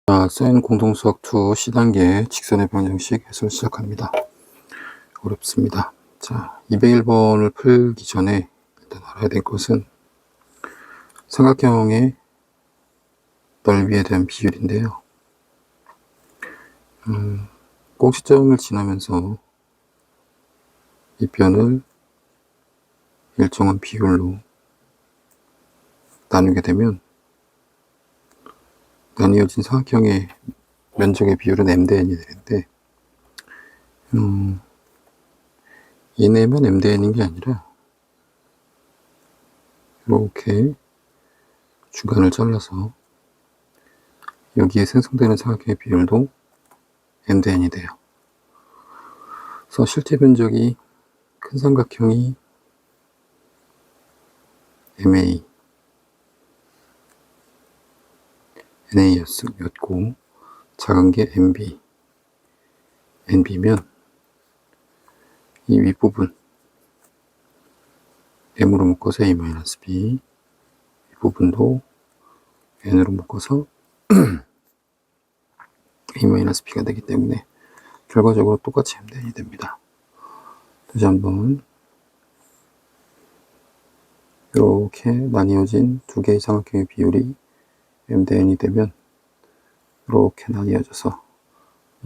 자, 사인 공동수학 2 C단계 직선의 방정식 해설 시작합니다. 어렵습니다. 자, 201번을 풀기 전에 일단 알아야 될 것은 삼각형의 넓이에 대한 비율인데요. 꼭지점을 지나면서 이 변을 일정한 비율로 나누게 되면 나뉘어진 삼각형의 면적의 비율은 m대n이 되는데 얘네만 m대n인 게 아니라 이렇게 중간을 잘라서 여기에 생성되는 삼각형의 비율도 m대n이 돼요. 그래서 실제 면적이 큰 삼각형이 MA, NA였고 작은 게 MB, NB면 이 윗부분 M으로 묶어서 A-B, 윗부분도 N으로 묶어서 A-B가 되기 때문에 결과적으로 똑같이 m대n이 됩니다. 다시 한번 이렇게 나뉘어진 두 개의 삼각형의 비율이 m대n이 되면 이렇게 나뉘어져서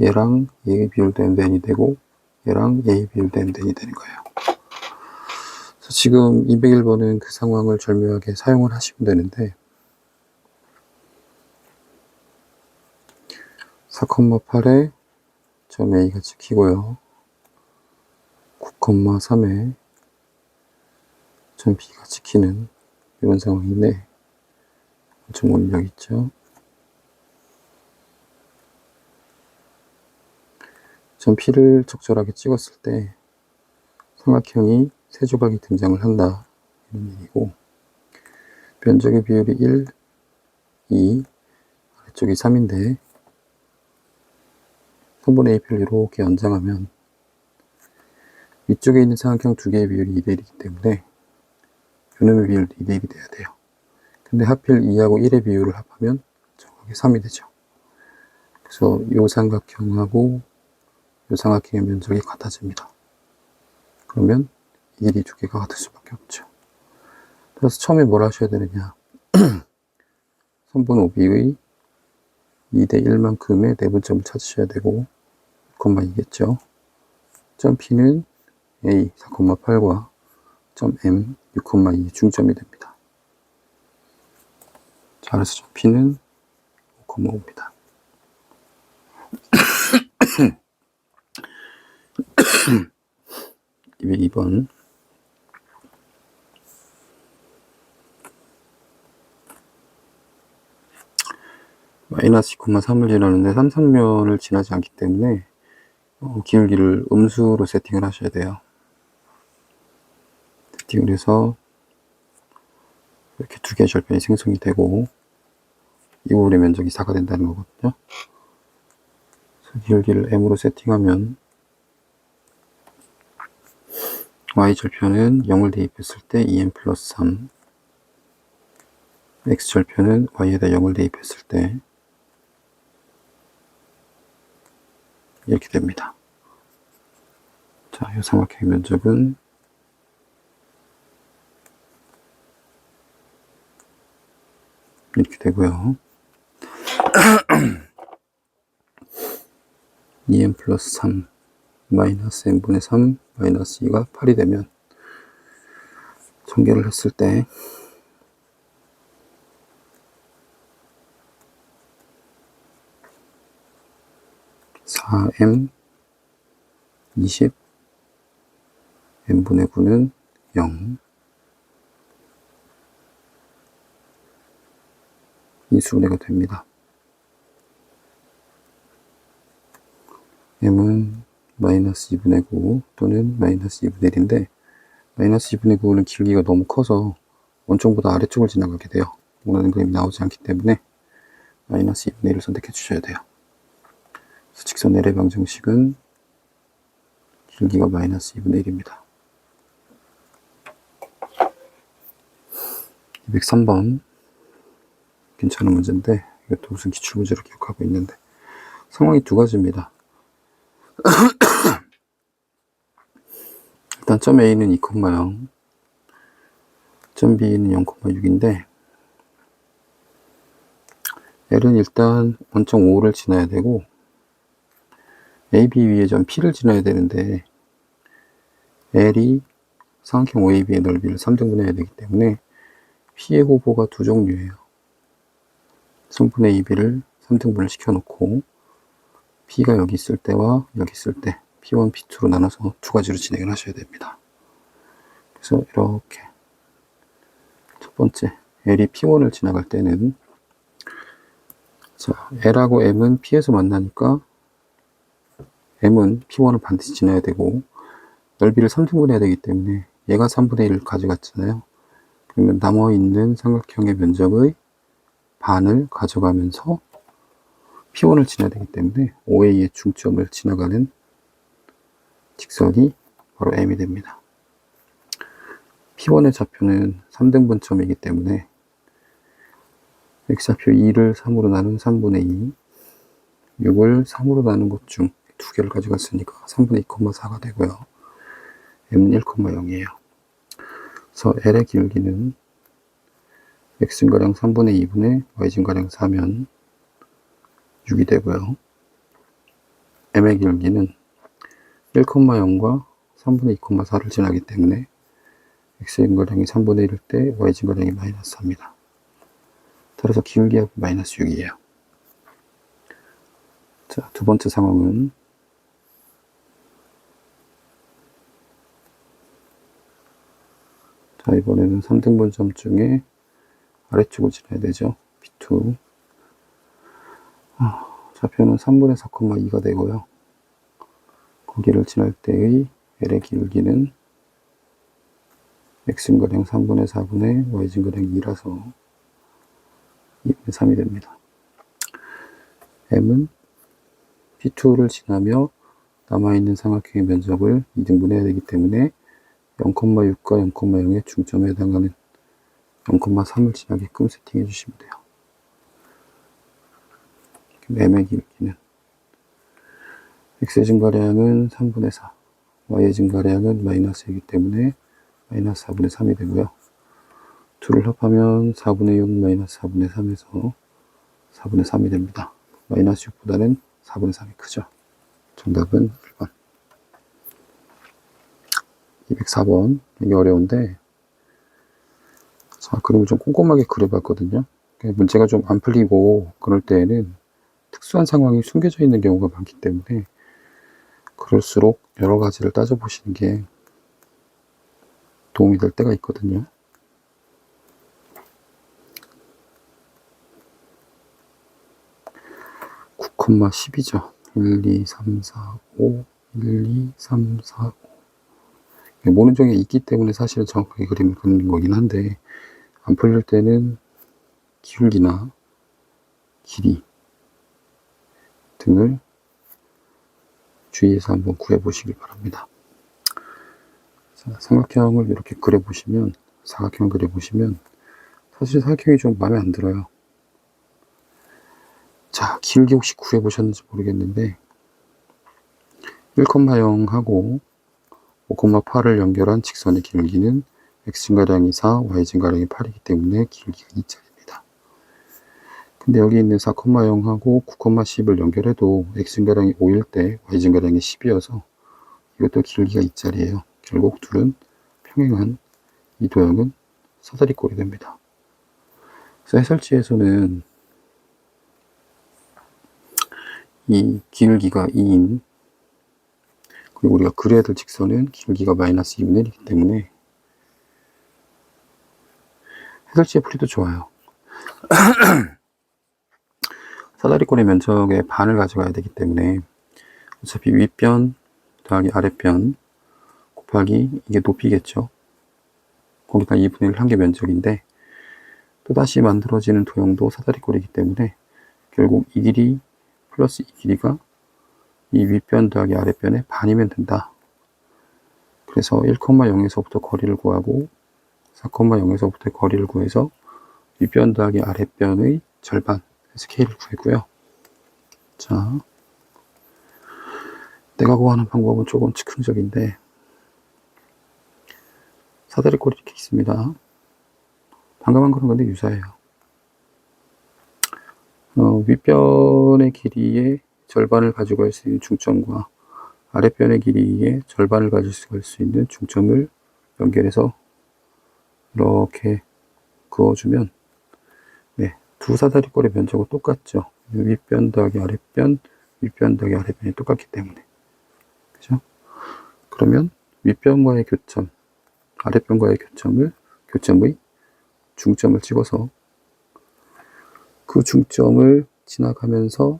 얘랑 얘의 비율도 m대n이 되고 얘랑 얘의 비율도 m대n이 되는 거예요. 그래서 지금 201번은 그 상황을 절묘하게 사용을 하시면 되는데 4,8에 점 A가 찍히고요. 9,3에 점 B가 찍히는 이런 상황인데 점은 여기 있죠. 점 P를 적절하게 찍었을 때 삼각형이 세 조각이 등장을 한다 이런 얘기고 면적의 비율이 1, 2, 아래쪽이 3인데 3분의 A표를 이렇게 연장하면 위쪽에 있는 삼각형 두 개의 비율이 2대1이기 때문에 요놈의 비율도 2대1이 돼야 돼요. 근데 하필 2하고 1의 비율을 합하면 정확히 3이 되죠. 그래서 이 삼각형하고 이 삼각형의 면적이 같아집니다. 그러면 이 길이 두 개가 같을 수밖에 없죠. 그래서 처음에 뭘 하셔야 되느냐 3분 5비의 2대1만큼의 내분점을 찾으셔야 되고 6,2겠죠. 점 P는 A 4,8과 점 M 6,2 중점이 됩니다. 자, 그래서 점 P는 5,5입니다. 202번 마이너스 2,3을 지나는데 삼성면을 지나지 않기 때문에 기울기를 음수로 세팅을 하셔야 돼요. 세팅을 해서 이렇게 두 개의 절편이 생성이 되고 이 부분의 면적이 4가 된다는 거거든요. 그래서 기울기를 m으로 세팅하면 y절편은 0을 대입했을 때 2m 플러스 3 x절편은 y에다 0을 대입했을 때 이렇게 됩니다. 자, 이 삼각형의 면적은 이렇게 되고요. 2m 플러스 3 마이너스 n분의 3 마이너스 2가 8이 되면 전개를 했을 때 4m 20 n분의 9는 0 인수분해가 됩니다. m은 마이너스 2분의 9 또는 마이너스 2분의 1인데 마이너스 2분의 9는 길기가 너무 커서 원점보다 아래쪽을 지나가게 돼요. 원하는 그림이 나오지 않기 때문에 마이너스 2분의 1을 선택해 주셔야 돼요. 그래서 직선 L의 방정식은 길기가 마이너스 2분의 1입니다. 203번 괜찮은 문제인데 이것도 무슨 기출문제로 기억하고 있는데, 상황이 두 가지입니다. 일단 점 A는 2,0, 점 B는 0,6인데 L은 일단 원점 5를 지나야 되고 AB 위에 점 P를 지나야 되는데 L이 삼각형 OAB의 넓이를 3등분 해야 되기 때문에 P의 호보가 두 종류예요. 3분의 2B를 3등분을 시켜놓고 P가 여기 있을 때와 여기 있을 때 P1, P2로 나눠서 두 가지로 진행을 하셔야 됩니다. 그래서 이렇게 첫 번째 L이 P1을 지나갈 때는 자, L하고 M은 P에서 만나니까 M은 P1을 반드시 지나야 되고 넓이를 3등분 해야 되기 때문에 얘가 3분의 1을 가져갔잖아요. 그러면 남아있는 삼각형의 면적의 반을 가져가면서 P1을 지나야 되기 때문에 OA의 중점을 지나가는 직선이 바로 M이 됩니다. P1의 좌표는 3등분점이기 때문에 x좌표 2를 3으로 나눈 3분의 2, 6을 3으로 나눈 것 중 두 개를 가져갔으니까 3분의 2,4가 되고요. m은 1,0이에요. 그래서 L의 길기는 x가량 3분의 2분의 y가량 4면 6이 되고요. m의 길기는 1,0과 3분의 2,4를 지나기 때문에 x가량이 3분의 1일 때 y가량이 마이너스 4입니다. 따라서 기울기하고 마이너스 6이에요. 자, 두 번째 상황은 자, 이번에는 3등분점 중에 아래쪽을 지나야 되죠. P2 좌표는 3분의 4,2가 되고요. 거기를 지날 때의 L의 길기는 x가량 3분의 4분의 y가량 2라서 2분의 3이 됩니다. m은 P2를 지나며 남아있는 삼각형의 면적을 2등분 해야 되기 때문에 0,6과 0,0의 중점에 해당하는 0,3을 지나게끔 세팅해 주시면 돼요. m의 길기는 x의 증가량은 3분의 4, y의 증가량은 마이너스 1이기 때문에 마이너스 4분의 3이 되고요. 둘을 합하면 4분의 6 마이너스 4분의 3에서 4분의 3이 됩니다. 마이너스 6보다는 4분의 3이 크죠. 정답은 1번. 204번. 이게 어려운데, 자, 그림을 좀 꼼꼼하게 그려봤거든요. 문제가 좀 안 풀리고 그럴 때에는 특수한 상황이 숨겨져 있는 경우가 많기 때문에 그럴수록 여러 가지를 따져보시는 게 도움이 될 때가 있거든요. 콤마 10이죠. 1, 2, 3, 4, 5, 1, 2, 3, 4, 5. 모는종이 있기 때문에 사실은 정확하게 그림을 그리는 거긴 한데, 안 풀릴 때는 기울기나 길이 등을 주의해서 한번 구해보시길 바랍니다. 자, 삼각형을 이렇게 그려보시면, 사각형을 그려보시면, 사실 사각형이 좀 마음에 안 들어요. 자, 길기 혹시 구해보셨는지 모르겠는데 1,0하고 5,8을 연결한 직선의 길기는 x증가량이 4, y증가량이 8이기 때문에 길기가 2짜리입니다. 근데 여기 있는 4,0하고 9,10을 연결해도 x증가량이 5일 때 y증가량이 10이어서 이것도 길기가 2짜리예요. 결국 둘은 평행한 이 도형은 사다리꼴이 됩니다. 그래서 해설지에서는 이 길기가 2인 그리고 우리가 그려야 될 직선은 길기가 마이너스 2분의 1이기 때문에 해설지의 풀이도 좋아요. 사다리꼴의 면적의 반을 가져가야 되기 때문에 어차피 윗변 더하기 아랫변 곱하기 이게 높이겠죠. 거기다 2분의 1 한 개 면적인데 또다시 만들어지는 도형도 사다리꼴이기 때문에 결국 이 길이 플러스 이 길이가 이 윗변 더하기 아랫변의 반이면 된다. 그래서 1,0에서부터 거리를 구하고 4,0에서부터 거리를 구해서 윗변 더하기 아랫변의 절반 그래서 K를 구했고요. 자, 내가 구하는 방법은 조금 즉흥적인데, 사다리꼴이 이렇게 있습니다. 방금 한 거랑 근데 유사해요. 윗변의 길이의 절반을 가지고 갈 수 있는 중점과 아랫변의 길이의 절반을 가지고 갈 수 있는 중점을 연결해서 이렇게 그어주면, 네, 두 사다리꼴의 면적은 똑같죠. 윗변 더하기 아랫변, 윗변 더하기 아랫변이 똑같기 때문에. 그죠? 그러면 윗변과의 교점, 아랫변과의 교점의 중점을 찍어서 그 중점을 지나가면서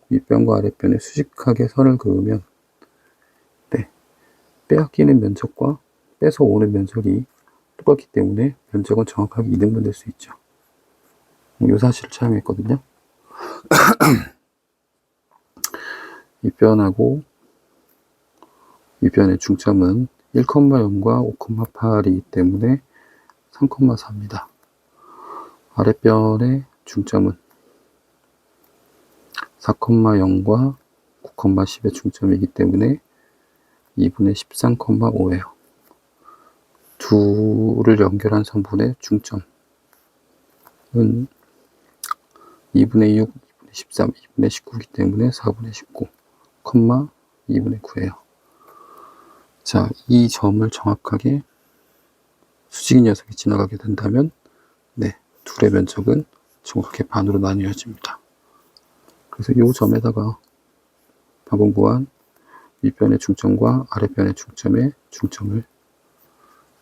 윗변과 아랫변에 수직하게 선을 그으면, 네, 빼앗기는 면적과 뺏어오는 면적이 똑같기 때문에 면적은 정확하게 이등분될 수 있죠. 이 사실을 차용했거든요. 윗변의 중점은 1,0과 5,8이기 때문에 3,4입니다. 아랫변의 중점은 4,0과 9,10의 중점이기 때문에 2분의 13,5예요. 둘을 연결한 선분의 중점은 2분의 6, 2분의 13, 2분의 19이기 때문에 4분의 19, 2분의 9예요. 자, 이 점을 정확하게 수직인 녀석이 지나가게 된다면, 네, 둘의 면적은 정확하게 반으로 나뉘어집니다. 그래서 이 점에다가 방금 구한 윗변의 중점과 아랫변의 중점의 중점을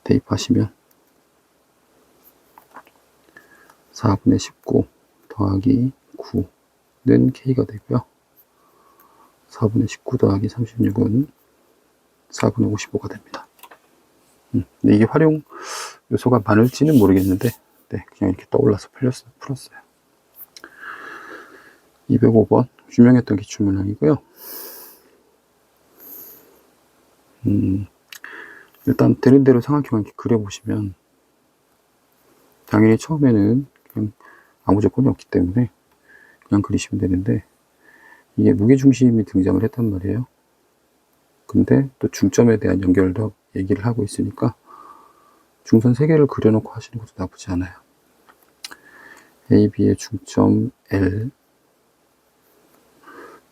대입하시면 4분의 19 더하기 9는 K가 되고요. 4분의 19 더하기 36은 4분의 55가 됩니다. 근데 이게 활용 요소가 많을지는 모르겠는데, 네, 그냥 이렇게 떠올라서 풀었어요. 205번 유명했던 기출문항이고요. 일단 되는 대로 삼각형을 이렇게 그려보시면 당연히 처음에는 그냥 아무 조건이 없기 때문에 그냥 그리시면 되는데, 이게 무게중심이 등장을 했단 말이에요. 근데 또 중점에 대한 연결도 얘기를 하고 있으니까 중선 3개를 그려놓고 하시는 것도 나쁘지 않아요. A, B의 중점 L,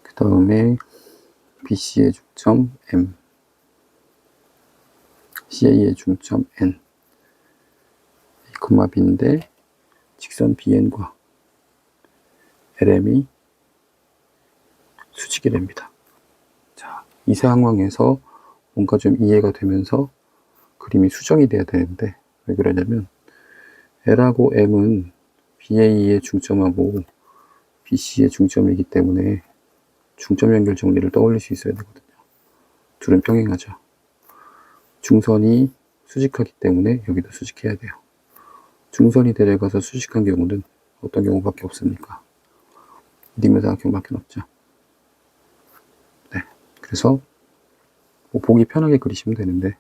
그 다음에 B, C의 중점 M, CA의 중점 N, A, B인데 직선 BN과 LM이 수직이 됩니다. 자, 이 상황에서 뭔가 좀 이해가 되면서 그림이 수정이 돼야 되는데, 왜 그러냐면 L하고 M은 BA의 중점하고 BC의 중점이기 때문에 중점 연결 정리를 떠올릴 수 있어야 되거든요. 둘은 평행하죠. 중선이 수직하기 때문에 여기도 수직해야 돼요. 중선이 내려가서 수직한 경우는 어떤 경우밖에 없습니까? 딩면삼각형밖에 없죠. 네, 그래서 뭐 보기 편하게 그리시면 되는데,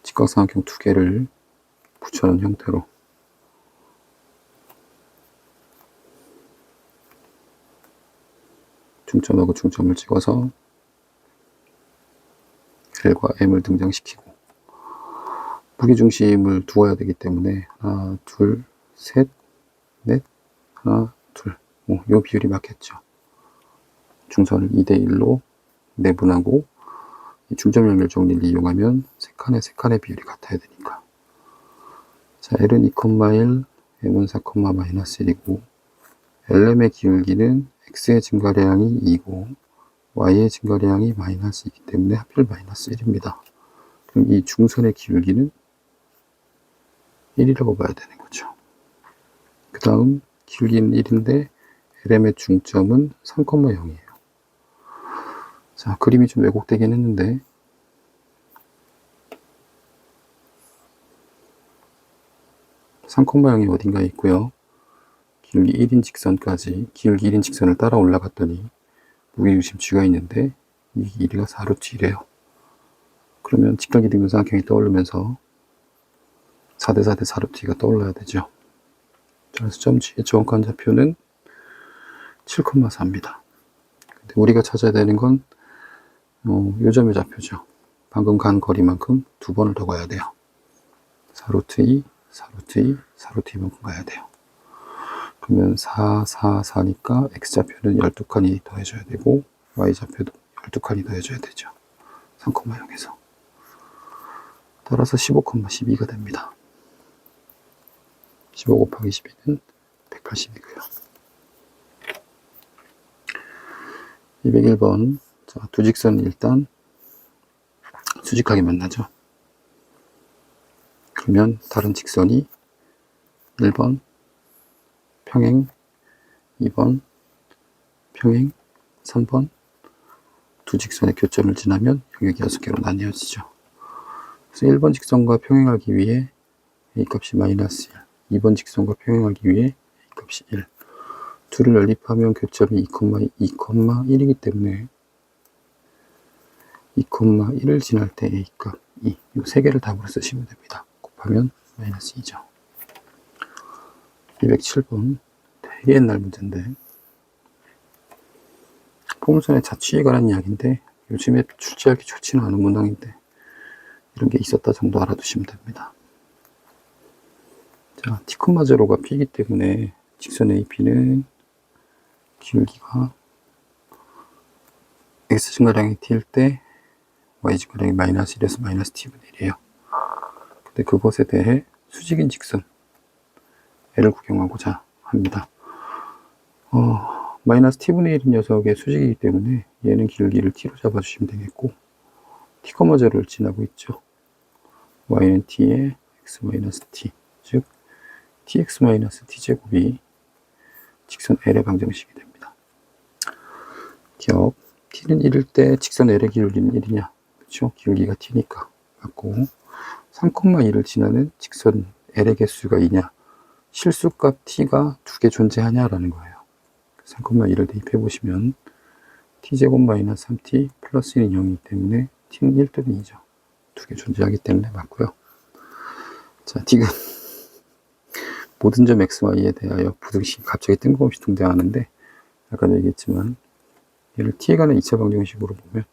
직각삼각형 2개를 붙여놓은 형태로 중점하고 중점을 찍어서 L과 M을 등장시키고 무게중심을 두어야 되기 때문에 하나, 둘, 셋, 넷, 하나, 둘, 요 비율이 맞겠죠. 중선을 2대1로 내분하고 이 중점 연결 정리를 이용하면 세 칸의 비율이 같아야 되니까. 자, L은 2,1, M은 4,-1이고 LM의 기울기는 X의 증가량이 2고 Y의 증가량이 -2이기 때문에 하필 -1입니다. 그럼 이 중선의 기울기는 1이라고 봐야 되는 거죠. 그 다음 기울기는 1인데 LM의 중점은 3,0이에요. 자, 그림이 좀 왜곡되긴 했는데, (3,0이) 어딘가에 있고요. 기울기 1인 직선까지 기울기 1인 직선을 따라 올라갔더니 무게중심 G가 있는데 이 길이가 4루트1이에요. 그러면 직각이등변삼각형이 떠오르면서 4대4대 4루트2가 떠올라야 되죠. 그래서 점 G의 정확한 좌표는 7,4입니다. 근데 우리가 찾아야 되는 건 요 점의 좌표죠. 방금 간 거리만큼 2번을 더 가야 돼요. 4루트 2, 4루트 2, 4루트 2만큼 가야 돼요. 그러면 4, 4, 4니까 X좌표는 12칸이 더해줘야 되고 Y좌표도 12칸이 더해줘야 되죠. 3,0에서. 따라서 15,12가 됩니다. 15 곱하기 12는 180이고요. 201번. 자, 두 직선은 일단 수직하게 만나죠. 그러면 다른 직선이 1번 평행, 2번 평행, 3번 두 직선의 교점을 지나면 영역이 6개로 나뉘어지죠. 그래서 1번 직선과 평행하기 위해 A 값이 마이너스 1, 2번 직선과 평행하기 위해 A 값이 1. 둘을 연립하면 교점이 2,1이기 때문에 2,1을 지날 때 A 값 2. 이 세 개를 답으로 쓰시면 됩니다. 곱하면 마이너스 2죠. 207번. 되게 옛날 문제인데 포물선의 자취에 관한 이야기인데 요즘에 출제하기 좋지는 않은 문항인데 이런 게 있었다 정도 알아두시면 됩니다. 자, T,0가 P이기 때문에 직선 AP는 기울기가 X 증가량이 T일 때 Y 증가량이 마이너스 1에서 마이너스 T분의 1이에요. 근데 그것에 대해 수직인 직선 L을 구경하고자 합니다. 마이너스 T분의 1인 녀석의 수직이기 때문에 얘는 기울기를 T로 잡아주시면 되겠고 T,0를 지나고 있죠. Y는 T에 X-T, 즉 Tx-T제곱이 직선 L의 방정식이 됩니다. 기억, T는 1일 때 직선 L의 기울기는 1이냐? 그렇죠? 기울기가 T니까 맞고 3,2를 지나는 직선 L의 개수가 2냐? 실수값 T가 2개 존재하냐라는 거예요. 3,2를 대입해 보시면 T제곱 마이너스 3T 플러스 1은 0이기 때문에 T는 1 또는 2죠. 2개 존재하기 때문에 맞고요. 자, 디귿 모든 점 XY에 대하여 부등식이 갑자기 뜬금없이 등장하는데 아까도 얘기했지만 얘를 T에 관한 2차 방정식으로 보면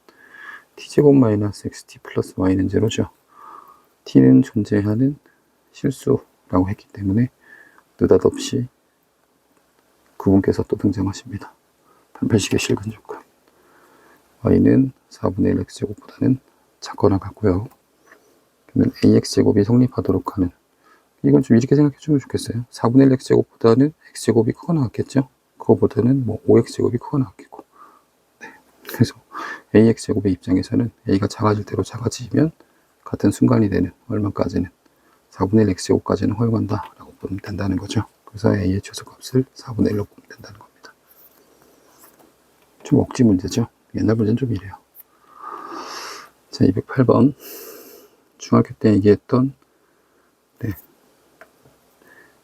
T제곱 마이너스 XT 플러스 Y는 제로죠. T는 존재하는 실수라고 했기 때문에 느닷없이 그분께서 또 등장하십니다. 판별식의 실근 조건. Y는 4분의 1 X제곱보다는 작거나 같고요. 그러면 AX제곱이 성립하도록 하는, 이건 좀 이렇게 생각해 주면 좋겠어요. 4분의 1 X제곱보다는 X제곱이 크거나 같겠죠? 그거보다는 뭐 5X제곱이 크거나 같겠고. 네. 그래서 AX제곱의 입장에서는 A가 작아질 대로 작아지면 같은 순간이 되는 얼마까지는 4분의 1 X제곱까지는 허용한다 라고 보면 된다는 거죠. 그래서 A의 최소값을 4분의 1로 보면 된다는 겁니다. 좀 억지 문제죠. 옛날 문제는 좀 이래요. 자, 208번. 중학교 때 얘기했던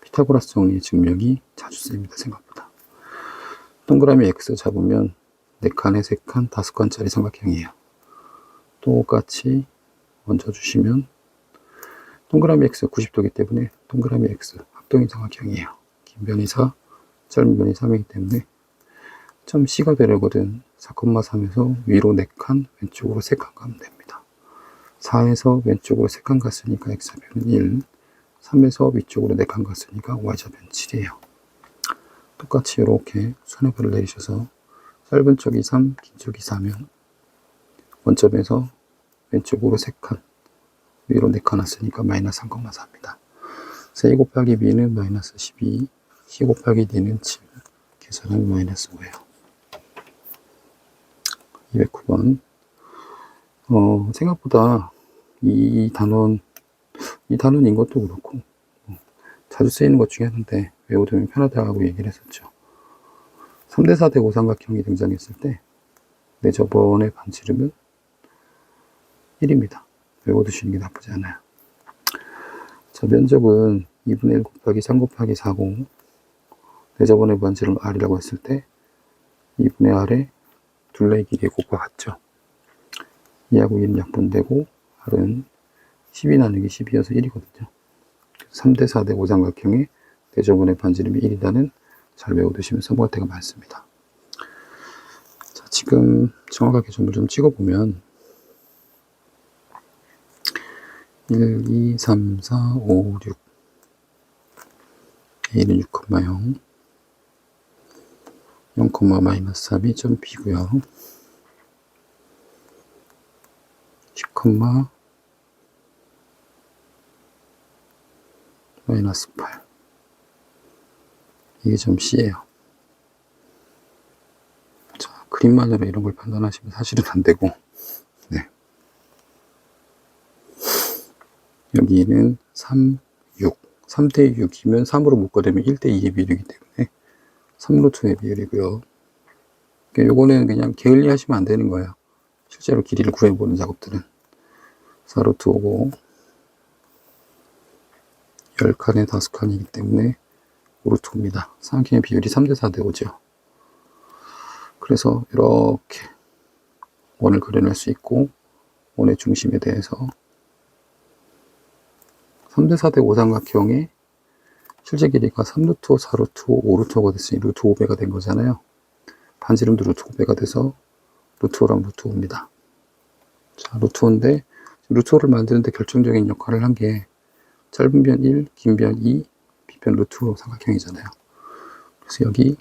피타고라스 정리의 증명이 자주 쓰입니다. 생각보다. 동그라미 X 잡으면 4칸에 3칸, 5칸짜리 삼각형이에요. 똑같이 얹어주시면 동그라미 X 90도이기 때문에 동그라미 X 합동인 삼각형이에요. 긴 변이 4, 짧은 변이 3이기 때문에 점 C가 되려거든 4,3에서 위로 4칸, 왼쪽으로 3칸 가면 됩니다. 4에서 왼쪽으로 3칸 갔으니까 X좌표는 1, 3에서 위쪽으로 4칸 갔으니까 Y좌표는 7이에요. 똑같이 이렇게 손해배를 내리셔서 짧은 쪽이 3, 긴 쪽이 4면 원점에서 왼쪽으로 3칸, 위로 4칸 왔으니까 마이너스 3,4입니다. 그래서 A 곱하기 B는 마이너스 12, C 곱하기 D는 7, 계산하면 마이너스 5예요. 209번. 생각보다 이 단원인 것도 그렇고 자주 쓰이는 것 중에 하나인데 외워두면 편하다고 얘기를 했었죠. 3대 4대 고삼각형이 등장했을 때 내 저번의 반지름은 1입니다. 외워두시는 게 나쁘지 않아요. 자, 면적은 2분의 1 곱하기 3 곱하기 4고 내 저번의 반지름 R이라고 했을 때 2분의 R에 둘레의 길이의 곱과 같죠. 2하고 1은 약분되고 R은 12 나누기 12여서 1이거든요. 3대 4대 고삼각형의 대조분의 반지름이 1이라는 잘 외워두시면 성공할 때가 많습니다. 자, 지금 정확하게 점을 좀 찍어보면 1, 2, 3, 4, 5, 6 A는 6,0 0, 마이너스 3이 점 B고요. 10, 마이너스 8 이게 점 C예요. 자, 그림만으로 이런 걸 판단하시면 사실은 안 되고, 네. 여기는 3, 6. 3대 6이면 3으로 묶어되면 1대 2의 비율이기 때문에 3루트의 비율이고요. 그러니까 요거는 그냥 게을리 하시면 안 되는 거예요. 실제로 길이를 구해보는 작업들은 4루트 오고 10칸에 5칸이기 때문에 5루트 옵니다. 삼각형의 비율이 3대 4대 5죠. 그래서 이렇게 원을 그려낼 수 있고, 원의 중심에 대해서 3대 4대 5 삼각형의 실제 길이가 3루트 5, 4루트 5, 5루트 5가 됐으니 루트 5배가 된 거잖아요. 반지름도 루트 5배가 돼서 루트 5랑 루트 5입니다. 자, 루트 5인데 루트 5를 만드는데 결정적인 역할을 한 게 짧은 변 1, 긴 변 2, B변 루트 5 삼각형이잖아요. 그래서 여기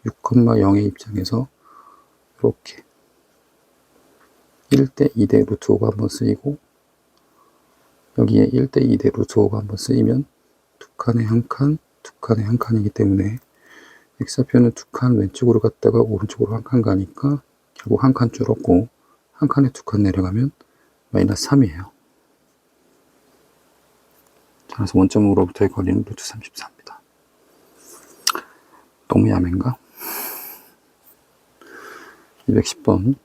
6,0의 입장에서 이렇게 1대 2대 루트 5가 한번 쓰이고, 여기에 1대 2대 루트 5가 한번 쓰이면 두 칸에 한 칸, 두 칸에 한 칸이기 때문에 x좌표는 두 칸 왼쪽으로 갔다가 오른쪽으로 한 칸 가니까 결국 한 칸 줄었고, 한 칸에 두 칸 내려가면 마이너스 3이에요. 그래서 원점으로부터의 거리는 루트 34입니다. 너무 야맨가? 210번.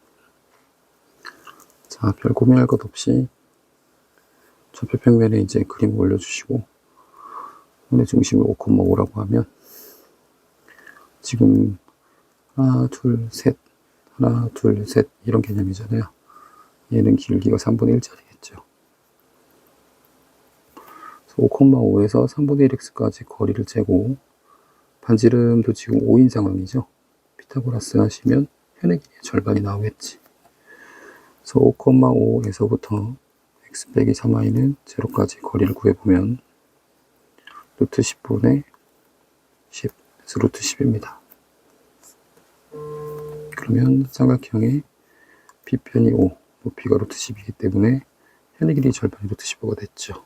자, 별 고민할 것 없이 좌표 평면에 이제 그림을 올려주시고, 원의 중심을 5,5라고 하면 지금 하나, 둘, 셋, 하나, 둘, 셋 이런 개념이잖아요. 얘는 길기가 3분의 1짜리겠죠. 5,5에서 3분의 1x까지 거리를 재고, 반지름도 지금 5인 상황이죠. 피타고라스 하시면 현의 길이의 절반이 나오겠지. 그래서 5,5에서부터 x 빼기 3i는 제로까지 거리를 구해보면 루트 10분의 10, 그래서 루트 10입니다. 그러면 삼각형의 B편이 5, 높이가 루트 10이기 때문에 현의 길이의 절반이 루트 15가 됐죠.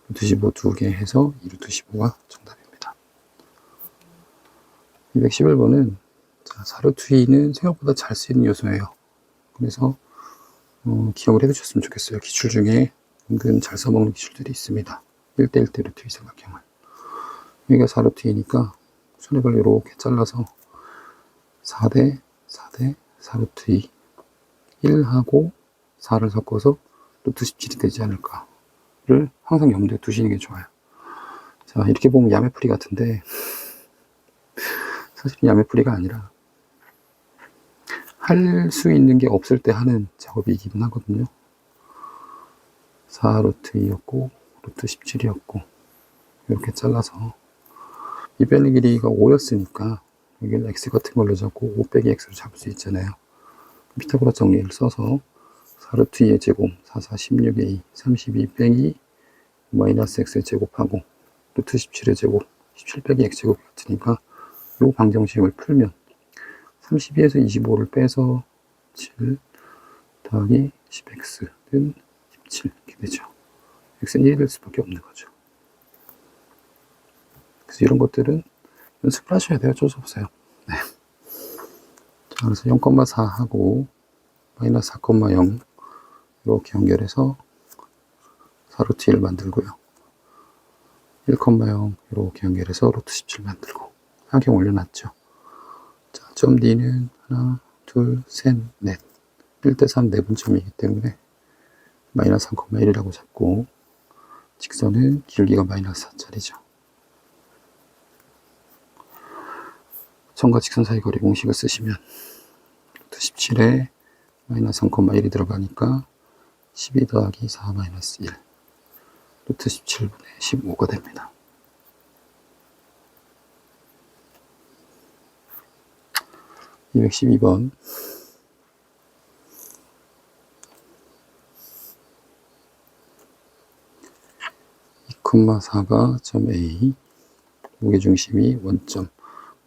루트 15 두 개 해서 2루트 15가 정답입니다. 211번은 4루트 2는 생각보다 잘 쓰이는 요소예요. 그래서 기억을 해두셨으면 좋겠어요. 기출 중에 은근 잘 써먹는 기출들이 있습니다. 1대1대 루트 2 삼각형을. 여기가 4루트 2니까 손heb을 이렇게 잘라서 4대 4대 4루트 2 1하고 4를 섞어서 루트 17이 되지 않을까를 항상 염두에 두시는 게 좋아요. 자, 이렇게 보면 야매풀이 같은데 사실 야매풀이가 아니라 할 수 있는 게 없을 때 하는 작업이기는 하거든요. 4루트 2였고 루트 17이었고 이렇게 잘라서 이 변의 길이가 5였으니까 여기를 x 같은 걸로 잡고 5 빼기 x로 잡을 수 있잖아요. 피타고라 정리를 써서 4루트 2의 제곱 4, 4, 16a 32 빼기 마이너스 x의 제곱하고 루트 17의 제곱 17 빼기 x 제곱이 같으니까 이 방정식을 풀면 32에서 25를 빼서 7 더하기 10x는 17 이렇게 되죠. x는 1이 될 수밖에 없는 거죠. 그래서 이런 것들은 연습을 하셔야 돼요. 어쩔 수 없어요. 네. 자, 그래서 0,4하고 마이너스 4,0 이렇게 연결해서 4루트 1 만들고요. 1,0 이렇게 연결해서 루트 17 만들고 삼각형 올려놨죠. 자, 점 D는 하나, 둘, 셋, 넷 1대 3 내분점이기 때문에 마이너스 3,1이라고 잡고 직선은 길기가 마이너스 4짜리죠. 점과 직선 사이 거리 공식을 쓰시면 루트 17에 마이너스 3,1이 들어가니까 12 더하기 4 마이너스 1 루트 17분의 15가 됩니다. 212번. 콤마 4가 점 A, 무게중심이 원점,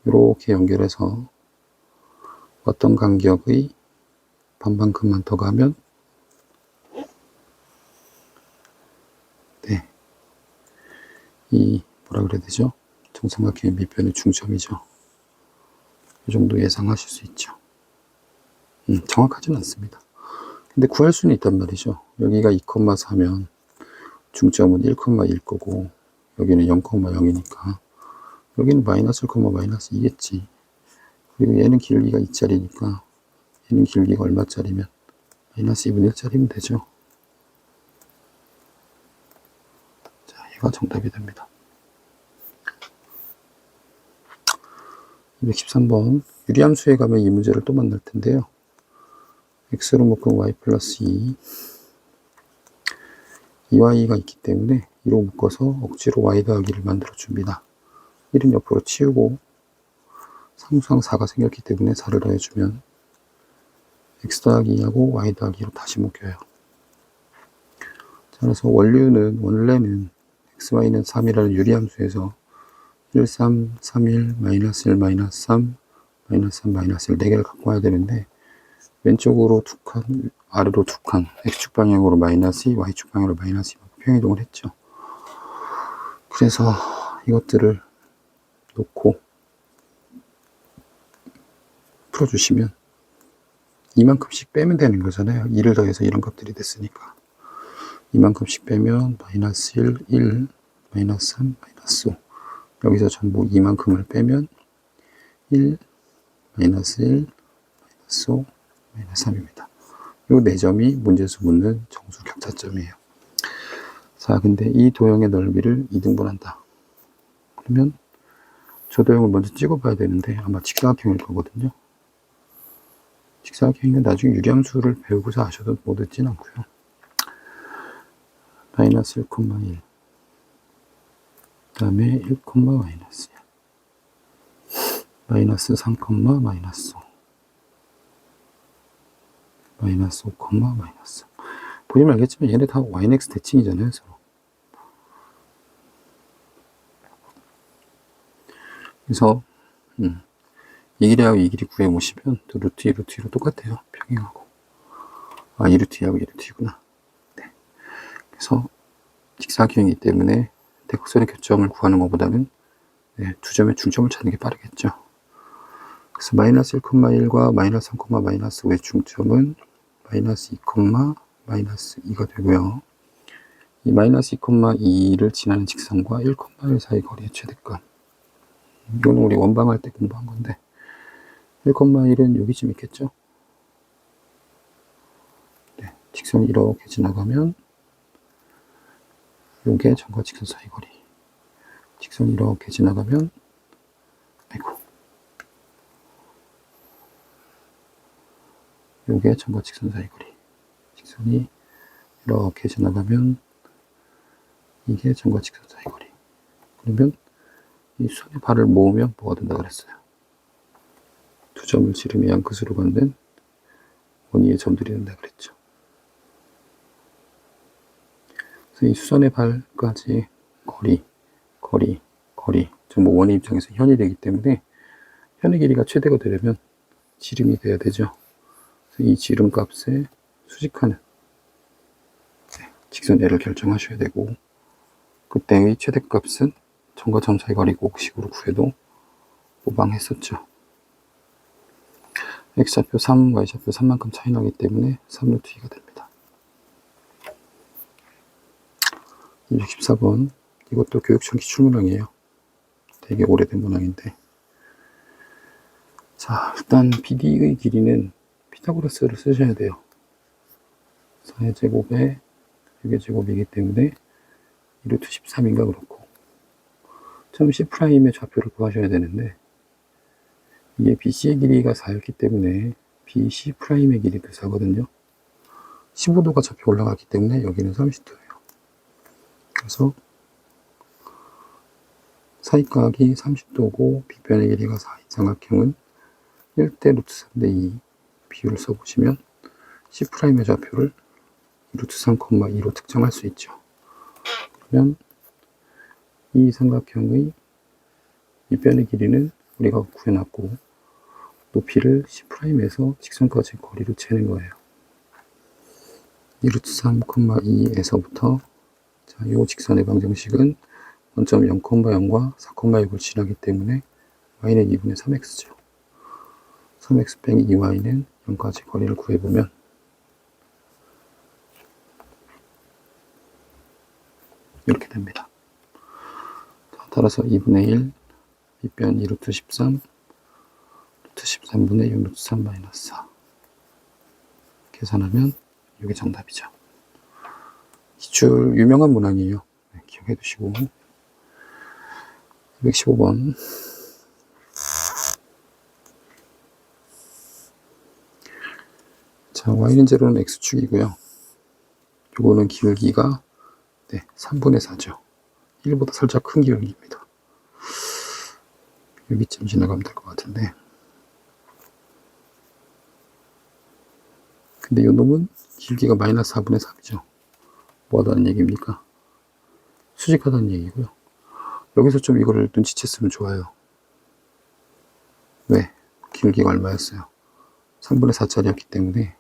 이렇게 연결해서 어떤 간격의 반만큼만 더 가면 네, 이 뭐라 그래야 되죠? 정삼각형의 밑변의 중점이죠. 이 정도 예상하실 수 있죠. 정확하진 않습니다. 근데 구할 수는 있단 말이죠. 여기가 2,4면 중점은 1,1 거고 여기는 0,0이니까 여기는 마이너스 1, 마이너스 2겠지. 그리고 얘는 길이가 2짜리니까 얘는 길이가 얼마짜리면 마이너스 2분의 1짜리면 되죠. 자, 얘가 정답이 됩니다. 213번. 유리함수에 가면 이 문제를 또 만날 텐데요. x로 묶은 y 플러스 2, 2y가 있기 때문에 2로 묶어서 억지로 y 더하기를 만들어 줍니다. 1은 옆으로 치우고 상수항 4가 생겼기 때문에 4를 더해주면 x 더하기 2하고 y 더하기 2로 다시 묶여요. 자, 그래서 원래는 xy는 3이라는 유리함수에서 1, 3, 3, 1, 마이너스 1, 마이너스 3, 마이너스 3, 마이너스 1, 4개를 갖고 와야 되는데 왼쪽으로 2칸, 아래로 2칸, x축 방향으로 마이너스 2, y축 방향으로 마이너스 2 평이동을 했죠. 그래서 이것들을 놓고 풀어주시면 이만큼씩 빼면 되는 거잖아요. 2를 더해서 이런 값들이 됐으니까 이만큼씩 빼면 마이너스 1, 1, 마이너스 3, 마이너스 5. 여기서 전부 이만큼을 빼면 1, 마이너스 1, 마이너스 5, 마이너스 3입니다. 이 4점이 문제에서 묻는 정수 격차점이에요. 자, 근데 이 도형의 넓이를 2등분한다. 그러면 저 도형을 먼저 찍어봐야 되는데 아마 직사각형일 거거든요. 직사각형이면 나중에 유리함수를 배우고서 아셔도 못 듣진 않고요. 마이너스 1,1, 그 다음에 1, 마이너스 1, 마이너스 3, 마이너스 5, 마이너스 5, 마이너스 3. 보시면 알겠지만 얘네 다 yx 대칭이잖아요, 서로. 그래서 이 길이하고 이 길이 구해보시면 또 루트 2, 루트 2로 똑같아요. 평행하고. 아, 2 루트 2하고 2 루트 2구나. 네. 그래서 직사각형이기 때문에 대각선의 교점을 구하는 것보다는 네, 두 점의 중점을 찾는 게 빠르겠죠. 그래서 마이너스 1,1과 마이너스 3, 마이너스 5의 중점은 마이너스 2, 마이너스 2가 되고요. 이 마이너스 2,2를 지나는 직선과 1,1 사이 거리의 최대값. 이거는 우리 원방할 때 공부한 건데 1,1은 여기쯤 있겠죠. 네, 직선이 이렇게 지나가면 요게 점과 직선 사이 거리. 직선이 이렇게 지나가면 아이고 요게 점과 직선 사이 거리. 직선이 이렇게 지나가면 이게 점과 직선 사이 거리. 그러면 이 수선의 발을 모으면 뭐가 된다 그랬어요? 두 점을 지름이 양 끝으로 만든 원위의 점들이 된다 그랬죠. 그래서 이 수선의 발까지 거리 전부 원의 입장에서 현이 되기 때문에 현의 길이가 최대가 되려면 지름이 돼야 되죠. 그래서 이 지름 값에 수직하는 직선 L을 결정하셔야 되고 그때의 최대값은 점과 점 사이 거리 곡식으로 구해도 모방했었죠. x좌표 3, y좌표 3만큼 차이 나기 때문에 3루트 2가 됩니다. 214번. 이것도 교육청 기출문항이에요. 되게 오래된 문항인데. 자, 일단 BD의 길이는 피타고라스를 쓰셔야 돼요. 4의 제곱에 6의 제곱이기 때문에 2루트 13인가 그렇고. 처음 C'의 좌표를 구하셔야 되는데 이게 BC의 길이가 4였기 때문에 BC'의 길이도 4거든요. 15도가 좌표 올라갔기 때문에 여기는 30도예요. 그래서 사이각이 30도고 빗변의 길이가 4인 삼각형은 1대 루트 3대 2 비율을 써보시면 C'의 좌표를 루트 3,2로 특정할 수 있죠. 그러면 이 삼각형의 밑변의 길이는 우리가 구해놨고, 높이를 C'에서 직선까지 거리를 재는 거예요. 이 루트 3,2에서부터 자, 이 직선의 방정식은 원점 0,0과 4,6을 지나기 때문에 y는 2분의 3x죠. 3x 빼기 2y는 0까지 거리를 구해보면 이렇게 됩니다. 따라서 2분의 1 밑변 2 루트 13 루트 13분의 6 루트 3 마이너스 4 계산하면 이게 정답이죠. 기출 유명한 문항이에요. 네, 기억해 두시고. 215번 자, y는 제로는 x축이고요. 요거는 기울기가 3분의 4죠. 1보다 살짝 큰 기울기입니다. 여기쯤 지나가면 될 것 같은데, 근데 요 놈은 기울기가 마이너스 4분의 3이죠. 뭐 하다는 얘기입니까? 수직하다는 얘기고요. 여기서 좀 이거를 눈치챘으면 좋아요. 왜? 기울기가 얼마였어요? 3분의 4짜리였기 때문에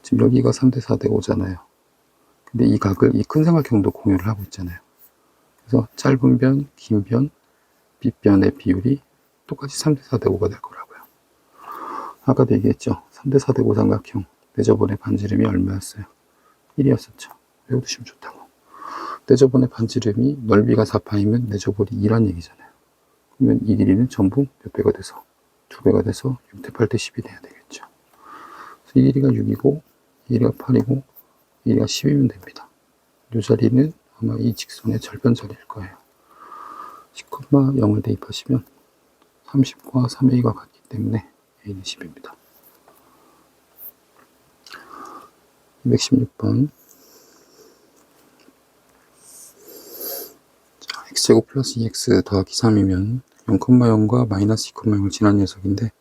지금 여기가 3대 4대 5잖아요. 근데 이 각을 이 큰 삼각형도 공유를 하고 있잖아요. 그래서 짧은 변, 긴 변, 밑변의 비율이 똑같이 3대 4대 5가 될 거라고요. 아까도 얘기했죠. 3대 4대 5 삼각형 내저번의 반지름이 얼마였어요? 1이었었죠. 외워두시면 좋다고. 내저번의 반지름이 넓이가 4파이면 내저번이 2란 얘기잖아요. 그러면 이 길이는 전부 몇 배가 돼서? 2배가 돼서 6대 8대 10이 돼야 되겠죠. 그래서 이 길이가 6이고 이 길이가 8이고 이 길이가 10이면 됩니다. 이 자리는 아마 이 직선의 절변 자리일 거예요. 10,0을 대입하시면 30과 3a가 같기 때문에 a는 10입니다. 216번 자, x제곱 플러스 2x 더하기 3이면 0,0과 마이너스 2,0을 지난 녀석인데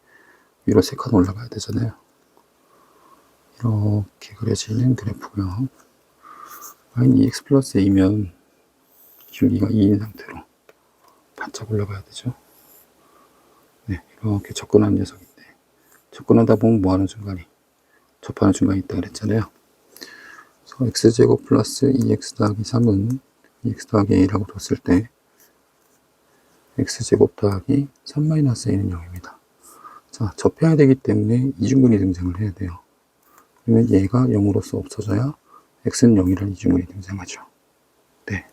위로 3칸 올라가야 되잖아요. 이렇게 그려지는 그래프고요. y는 2x 플러스 a면 기울기가 2인 상태로 반짝 올라가야 되죠. 네, 이렇게 접근하는 녀석인데, 접근하다 보면 뭐하는 순간이? 접하는 순간이 있다 그랬잖아요. 그래서 x제곱 플러스 2x 더하기 3은 2x 더하기 a라고 뒀을 때 x제곱 더하기 3 마이너스 a는 0입니다. 자, 접해야 되기 때문에 이중근이 등장을 해야 돼요. 그러면 얘가 0으로서 없어져야 x는 0이라는 이중근이 등장하죠. 네.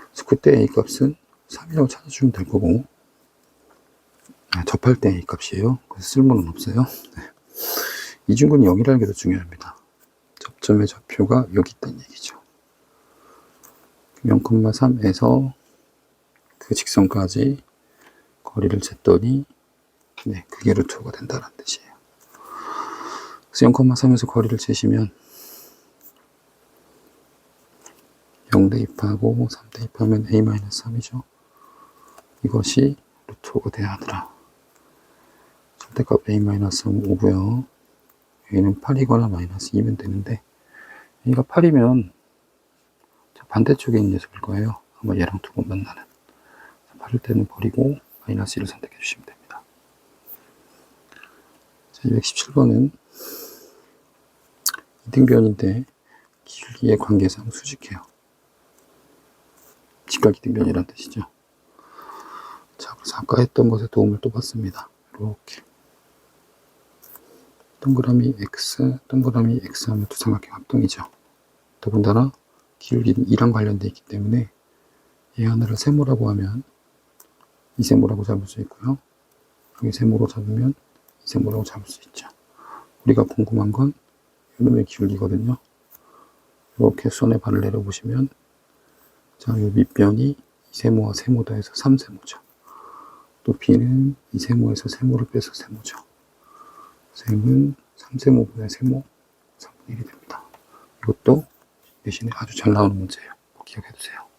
그래서 그때 a 값은 3이라고 찾아주면 될 거고, 접할 때 a 값이에요. 그래서 쓸모는 없어요. 네. 이중근이 0이라는 게 더 중요합니다. 접점의 좌표가 여기 있다는 얘기죠. 0,3에서 그 직선까지 거리를 쟀더니 네, 그게 루트 5가 된다는 뜻이에요. 그래서 0,3에서 거리를 재시면 0 대입하고 3 대입하면 a-3이죠. 이것이 루트 5가 돼야 하더라. 절대값 a-3은 5고요. a는 8이거나 마이너스 2면 되는데, a가 8이면 반대쪽에 있는 녀석일 거예요. 아마 얘랑 두 번 만나는. 8일 때는 버리고 마이너스 1을 선택해 주시면 됩니다. 자, 217번은 이등변인데 기울기의 관계상 수직해요. 직각이등변이란 뜻이죠. 자, 그래서 아까 했던 것에 도움을 또 받습니다. 이렇게 동그라미 x, 동그라미 x 하면 두 삼각형 합동이죠. 더군다나 기울기는 2랑 관련되어 있기 때문에 얘 하나를 세모라고 하면 이 세모라고 잡을 수 있고요. 여기 세모로 잡으면 이 세모라고 잡을 수 있죠. 우리가 궁금한 건 이놈의 기울기거든요. 이렇게 수선의 반을 내려보시면 자, 이 밑변이 이 세모와 세모 더해서 3세모죠. 높이는 이 세모에서 세모를 빼서 세모죠. 셈은 3세모분의 세모 3분의 1이 됩니다. 이것도 대신에 아주 잘 나오는 문제예요. 꼭 기억해 두세요.